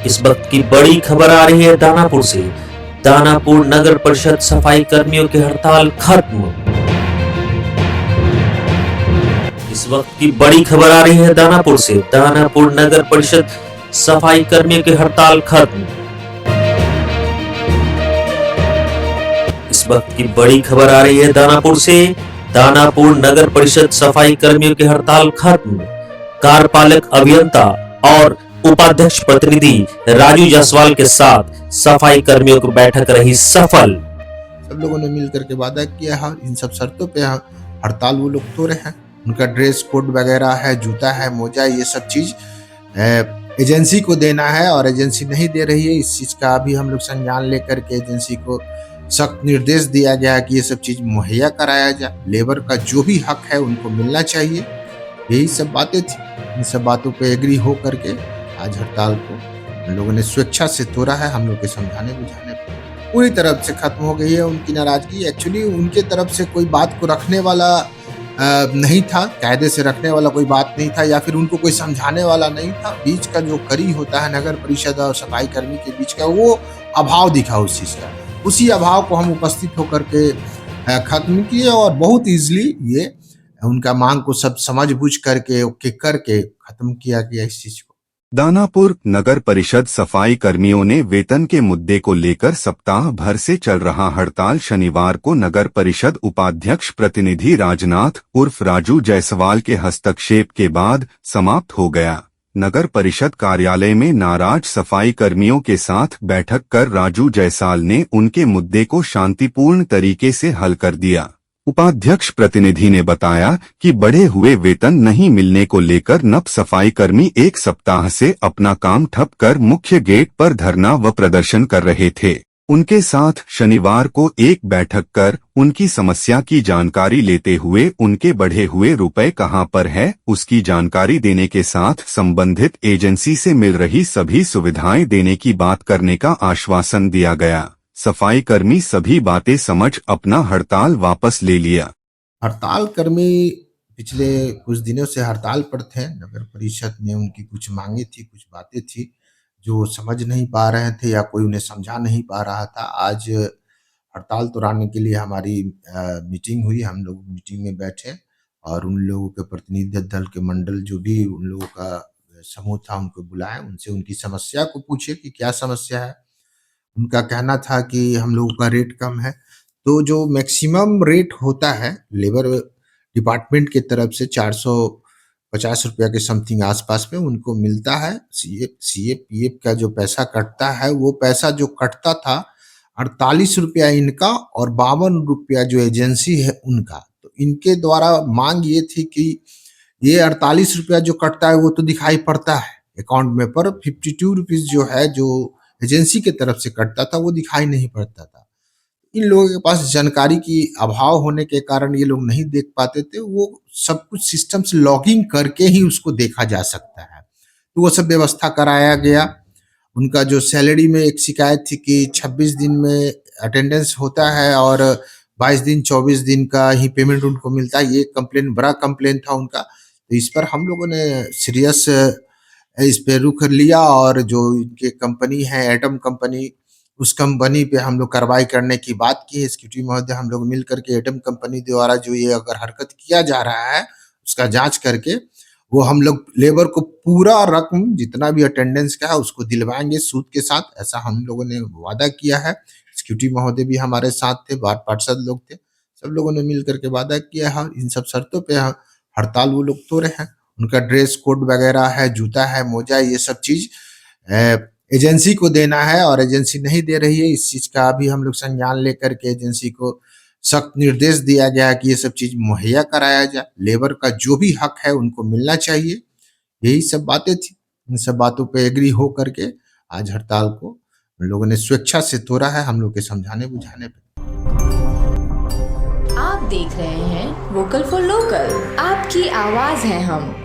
इस वक्त की बड़ी खबर आ रही है दानापुर से। दानापुर नगर परिषद सफाई कर्मियों की हड़ताल खत्म। इस वक्त की बड़ी खबर आ रही है दानापुर से। दानापुर नगर परिषद सफाई कर्मियों की हड़ताल खत्म। इस वक्त की बड़ी खबर आ रही है दानापुर से। दानापुर नगर परिषद सफाई कर्मियों की हड़ताल खत्म। कार्यपालक अभियंता और उपाध्यक्ष प्रतिनिधि राजू जायसवाल के साथ सफाई कर्मियों की बैठक रही सफल। सब लोगों ने मिलकर के वादा किया है, इन सब शर्तों पे हड़ताल वो लोग तोड़े हैं। उनका ड्रेस कोड वगैरह है, जूता है, मोजा, ये सब चीज एजेंसी को देना है और एजेंसी नहीं दे रही है। इस चीज का अभी हम लोग संज्ञान लेकर के एजेंसी को सख्त निर्देश दिया गया है कि ये सब चीज मुहैया कराया जाए। लेबर का जो भी हक है उनको मिलना चाहिए। यही सब बातें थी। इन सब बातों पे एग्री हो करके आज हड़ताल को हम लोगों ने स्वेच्छा से तोड़ा है। हम लोग के समझाने बुझाने पर पूरी तरफ से खत्म हो गई है उनकी नाराजगी। एक्चुअली उनके तरफ से कोई बात को रखने वाला नहीं था, कायदे से रखने वाला कोई बात नहीं था, या फिर उनको कोई समझाने वाला नहीं था। बीच का जो कड़ी होता है नगर परिषद और सफाई कर्मी के बीच का, वो अभाव दिखा उस चीज का। उसी अभाव को हम उपस्थित होकर के खत्म किए और बहुत इजीली ये उनका मांग को सब समझ बुझ करके ओके करके खत्म किया गया इस चीज को। दानापुर नगर परिषद सफाई कर्मियों ने वेतन के मुद्दे को लेकर सप्ताह भर से चल रहा हड़ताल शनिवार को नगर परिषद उपाध्यक्ष प्रतिनिधि राजनाथ उर्फ राजू जायसवाल के हस्तक्षेप के बाद समाप्त हो गया। नगर परिषद कार्यालय में नाराज सफाई कर्मियों के साथ बैठक कर राजू जायसवाल ने उनके मुद्दे को शांतिपूर्ण तरीके से हल कर दिया। उपाध्यक्ष प्रतिनिधि ने बताया कि बढ़े हुए वेतन नहीं मिलने को लेकर नप सफाई कर्मी एक सप्ताह से अपना काम ठप कर मुख्य गेट पर धरना व प्रदर्शन कर रहे थे। उनके साथ शनिवार को एक बैठक कर उनकी समस्या की जानकारी लेते हुए उनके बढ़े हुए रुपए कहां पर है उसकी जानकारी देने के साथ संबंधित एजेंसी से मिल रही सभी सुविधाएं देने की बात करने का आश्वासन दिया गया। सफाई कर्मी सभी बातें समझ अपना हड़ताल वापस ले लिया। हड़ताल कर्मी पिछले कुछ दिनों से हड़ताल पर थे। नगर परिषद में उनकी कुछ मांगे थी, कुछ बातें थी जो समझ नहीं पा रहे थे या कोई उन्हें समझा नहीं पा रहा था। आज हड़ताल तोड़ाने के लिए हमारी मीटिंग हुई। हम लोग मीटिंग में बैठे और उन लोगों के प्रतिनिधि दल के मंडल जो भी उन लोगों का समूह था उनको बुलाए, उनसे उनकी समस्या को पूछे कि क्या समस्या है। उनका कहना था कि हम लोगों का रेट कम है, तो जो मैक्सिमम रेट होता है लेबर डिपार्टमेंट की तरफ से 450 रुपया के समथिंग आसपास में उनको मिलता है। सीए पीएफ का जो पैसा कटता है वो पैसा जो कटता था 48 रुपया इनका और 52 रुपया जो एजेंसी है उनका। तो इनके द्वारा मांग ये थी कि ये 48 रुपया जो कटता है वो तो दिखाई पड़ता है अकाउंट में, पर 52 रुपीज जो है जो एजेंसी के तरफ से कटता था वो दिखाई नहीं पड़ता था। इन लोगों के पास जानकारी की अभाव होने के कारण ये लोग नहीं देख पाते थे। वो सब कुछ सिस्टम से लॉगिंग करके ही उसको देखा जा सकता है, तो वो सब व्यवस्था कराया गया। उनका जो सैलरी में एक शिकायत थी कि 26 दिन में अटेंडेंस होता है और 22 दिन 24 दिन का ही पेमेंट उनको मिलता है। ये कंप्लेन बड़ा कंप्लेन था उनका। तो इस पर हम लोगों ने सीरियस इस पे रुख लिया और जो इनके कंपनी है एटम कंपनी, उस कंपनी पे हम लोग कार्रवाई करने की बात की है। सिक्योरिटी महोदय हम लोग मिल करके एटम कंपनी द्वारा जो ये अगर हरकत किया जा रहा है उसका जांच करके वो हम लोग लेबर को पूरा रकम जितना भी अटेंडेंस का है उसको दिलवाएंगे सूद के साथ, ऐसा हम लोगों ने वादा किया है। सिक्योरिटी महोदय भी हमारे साथ थे, वार्ड पार्षद लोग थे, सब लोगों ने मिल करके वादा किया है। इन सब शर्तों पे हड़ताल वो लोग तोड़े हैं। उनका ड्रेस कोड वगैरह है, जूता है, मोजा, ये सब चीज एजेंसी को देना है और एजेंसी नहीं दे रही है। इस चीज का अभी हम लोग संज्ञान लेकर के एजेंसी को सख्त निर्देश दिया गया है कि ये सब चीज मुहैया कराया जाए। लेबर का जो भी हक है उनको मिलना चाहिए। यही सब बातें थी। इन सब बातों पे एग्री हो करके आज हड़ताल को हम लोगों ने स्वेच्छा से तोड़ा है। हम लोग के समझाने बुझाने पे। आप देख रहे हैं वोकल फॉर लोकल, आपकी आवाज है हम।